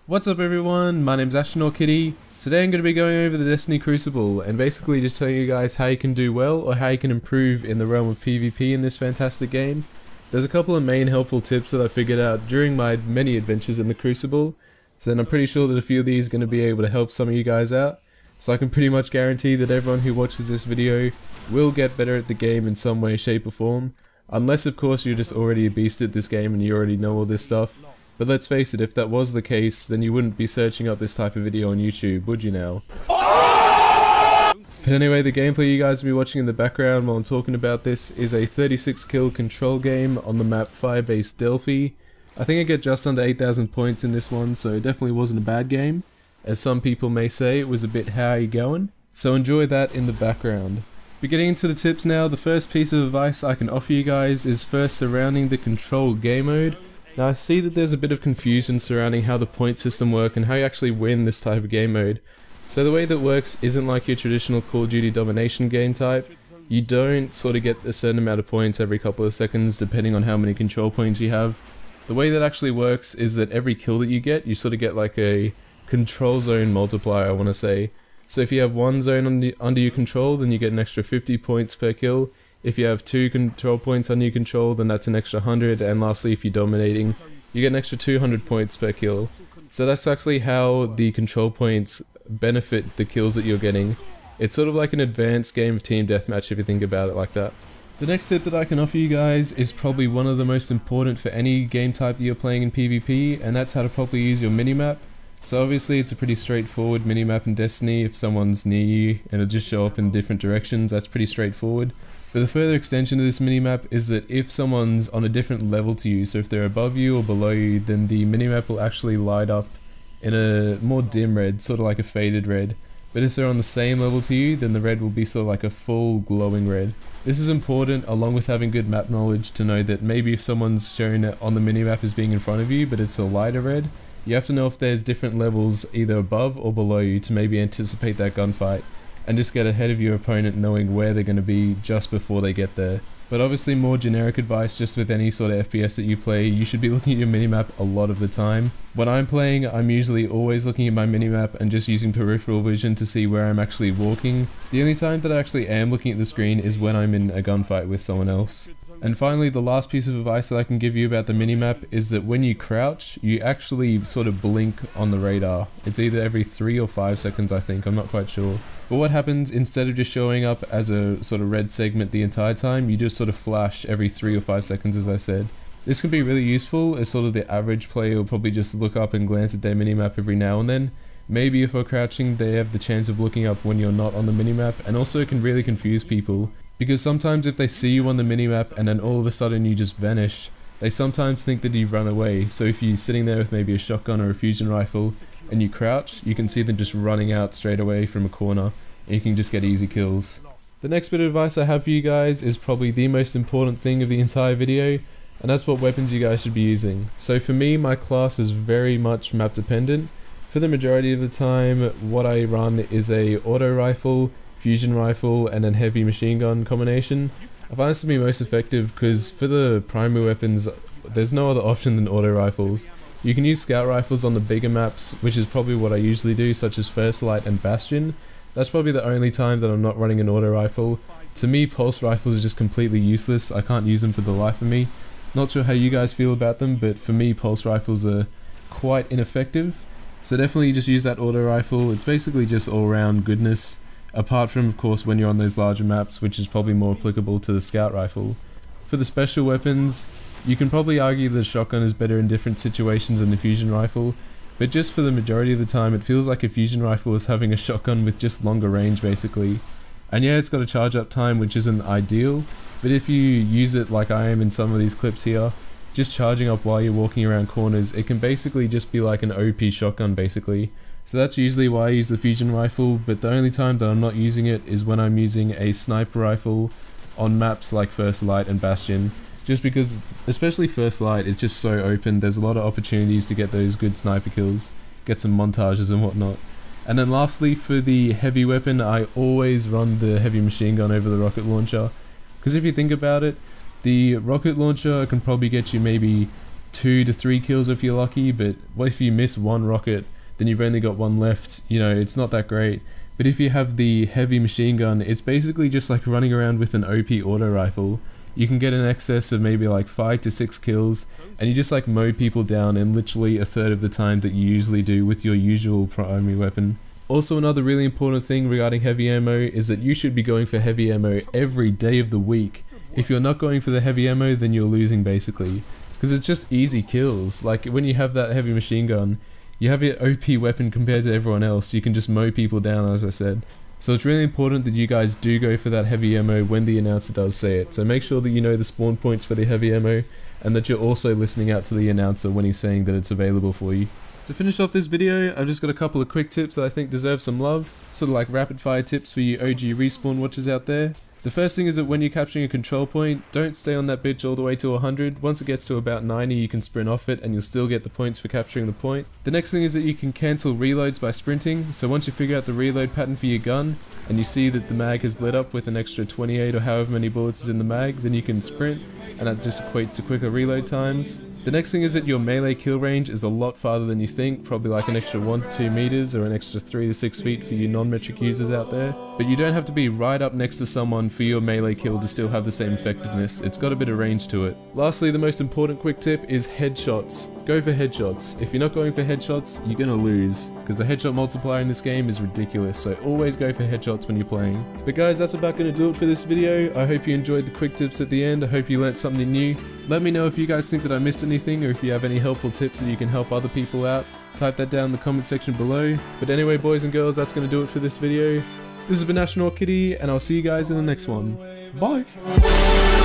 What's up everyone, my name's Astronaut Kitty. Today I'm going to be going over the Destiny Crucible and basically just telling you guys how you can do well or how you can improve in the realm of PvP in this fantastic game. There's a couple of main helpful tips that I figured out during my many adventures in the Crucible, so I'm pretty sure that a few of these are going to be able to help some of you guys out. So I can pretty much guarantee that everyone who watches this video will get better at the game in some way, shape or form. Unless of course you're just already a beast at this game and you already know all this stuff. But let's face it, if that was the case, then you wouldn't be searching up this type of video on YouTube, would you now? But anyway, the gameplay you guys will be watching in the background while I'm talking about this is a 36 kill control game on the map Firebase Delphi. I think I get just under 8,000 points in this one, so it definitely wasn't a bad game. As some people may say, it was a bit how you going, so enjoy that in the background. But getting into the tips now, the first piece of advice I can offer you guys is first surrounding the control game mode. Now I see that there's a bit of confusion surrounding how the point system works and how you actually win this type of game mode. So the way that works isn't like your traditional Call of Duty domination game type. You don't sort of get a certain amount of points every couple of seconds depending on how many control points you have. The way that actually works is that every kill that you get, you sort of get like a control zone multiplier, I want to say. So if you have one zone under your control, then you get an extra 50 points per kill. If you have 2 control points under your control, then that's an extra 100, and lastly if you're dominating, you get an extra 200 points per kill. So that's actually how the control points benefit the kills that you're getting. It's sort of like an advanced game of team deathmatch if you think about it like that. The next tip that I can offer you guys is probably one of the most important for any game type that you're playing in PvP, and that's how to properly use your minimap. So obviously it's a pretty straightforward minimap in Destiny. If someone's near you and it'll just show up in different directions, that's pretty straightforward. But the further extension of this minimap is that if someone's on a different level to you, so if they're above you or below you, then the minimap will actually light up in a more dim red, sort of like a faded red. But if they're on the same level to you, then the red will be sort of like a full glowing red. This is important along with having good map knowledge to know that maybe if someone's shown on the minimap as being in front of you but it's a lighter red, you have to know if there's different levels either above or below you to maybe anticipate that gunfight and just get ahead of your opponent knowing where they're going to be just before they get there. But obviously more generic advice, just with any sort of FPS that you play, you should be looking at your minimap a lot of the time. When I'm playing, I'm usually always looking at my minimap and just using peripheral vision to see where I'm actually walking. The only time that I actually am looking at the screen is when I'm in a gunfight with someone else. And finally, the last piece of advice that I can give you about the minimap is that when you crouch, you actually sort of blink on the radar. It's either every 3 or 5 seconds, I think, I'm not quite sure. But what happens, instead of just showing up as a sort of red segment the entire time, you just sort of flash every 3 or 5 seconds, as I said. This can be really useful, as sort of the average player will probably just look up and glance at their minimap every now and then. Maybe if you're crouching, they have the chance of looking up when you're not on the minimap, and also it can really confuse people. Because sometimes if they see you on the minimap and then all of a sudden you just vanish, they sometimes think that you've run away. So if you're sitting there with maybe a shotgun or a fusion rifle and you crouch, you can see them just running out straight away from a corner and you can just get easy kills. The next bit of advice I have for you guys is probably the most important thing of the entire video, and that's what weapons you guys should be using. So for me, my class is very much map dependent. For the majority of the time, what I run is a auto rifle, fusion rifle, and then heavy machine gun combination. I find this to be most effective because for the primary weapons, there's no other option than auto rifles. You can use scout rifles on the bigger maps, which is probably what I usually do, such as First Light and Bastion. That's probably the only time that I'm not running an auto rifle. To me, pulse rifles are just completely useless. I can't use them for the life of me. Not sure how you guys feel about them, but for me, pulse rifles are quite ineffective. So definitely just use that auto rifle. It's basically just all-round goodness. Apart from, of course, when you're on those larger maps, which is probably more applicable to the scout rifle. For the special weapons, you can probably argue that the shotgun is better in different situations than the fusion rifle, but just for the majority of the time, it feels like a fusion rifle is having a shotgun with just longer range, basically. And yeah, it's got a charge up time, which isn't ideal, but if you use it like I am in some of these clips here, just charging up while you're walking around corners, it can basically just be like an OP shotgun, basically. So that's usually why I use the fusion rifle, but the only time that I'm not using it is when I'm using a sniper rifle on maps like First Light and Bastion. Just because, especially First Light, it's just so open, there's a lot of opportunities to get those good sniper kills, get some montages and whatnot. And then lastly, for the heavy weapon, I always run the heavy machine gun over the rocket launcher. Because if you think about it, the rocket launcher can probably get you maybe 2 to 3 kills if you're lucky, but what if you miss one rocket, then you've only got one left, you know, it's not that great. But if you have the heavy machine gun, it's basically just like running around with an OP auto rifle. You can get an excess of maybe like 5 to 6 kills, and you just like mow people down in literally a third of the time that you usually do with your usual primary weapon. Also, another really important thing regarding heavy ammo is that you should be going for heavy ammo every day of the week. If you're not going for the heavy ammo, then you're losing basically, because it's just easy kills. Like when you have that heavy machine gun, you have your OP weapon compared to everyone else, you can just mow people down, as I said. So it's really important that you guys do go for that heavy ammo when the announcer does say it. So make sure that you know the spawn points for the heavy ammo, and that you're also listening out to the announcer when he's saying that it's available for you. To finish off this video, I've just got a couple of quick tips that I think deserve some love, sort of like rapid fire tips for you OG respawn watchers out there. The first thing is that when you're capturing a control point, don't stay on that bitch all the way to 100. Once it gets to about 90, you can sprint off it and you'll still get the points for capturing the point. The next thing is that you can cancel reloads by sprinting. So once you figure out the reload pattern for your gun, and you see that the mag has lit up with an extra 28 or however many bullets is in the mag, then you can sprint, and that just equates to quicker reload times. The next thing is that your melee kill range is a lot farther than you think, probably like an extra 1 to 2 meters or an extra 3 to 6 feet for you non-metric users out there. But you don't have to be right up next to someone for your melee kill to still have the same effectiveness, it's got a bit of range to it. Lastly, the most important quick tip is headshots. Go for headshots. If you're not going for headshots, you're gonna lose, because the headshot multiplier in this game is ridiculous, so always go for headshots when you're playing. But guys, that's about gonna do it for this video. I hope you enjoyed the quick tips at the end, I hope you learnt something new. Let me know if you guys think that I missed anything, or if you have any helpful tips that you can help other people out. Type that down in the comment section below. But anyway, boys and girls, that's gonna do it for this video. This has been Astronaut Kitty, and I'll see you guys in the next one. Bye!